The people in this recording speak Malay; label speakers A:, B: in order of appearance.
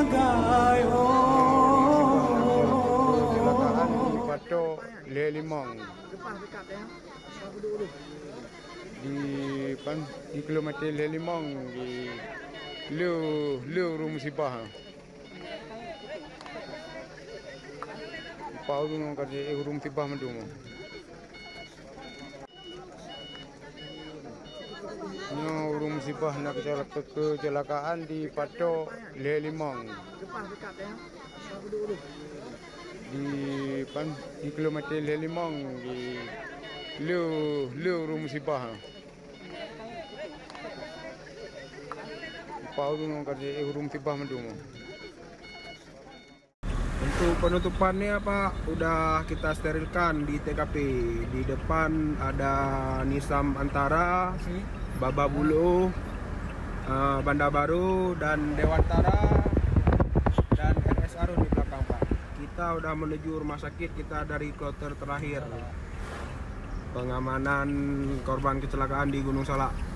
A: Kecelakaan di Patok Lelimang di kilometer Lelimang di Liu musibah. Pau tu nong kerja urung musibah mendung. No urung musibah nak kecelakaan di Patok Lelimang di kilometer Lelimang di Liu musibah. Pau tu nong kerja urung musibah mendung.
B: Untuk penutupannya Pak, udah kita sterilkan di TKP. Di depan ada Nisam Antara, Bababulu, Banda Baru, dan Dewantara, dan RS Arun di belakang Pak. Kita udah menuju rumah sakit, kita dari kloter terakhir pengamanan korban kecelakaan di Gunung Salak.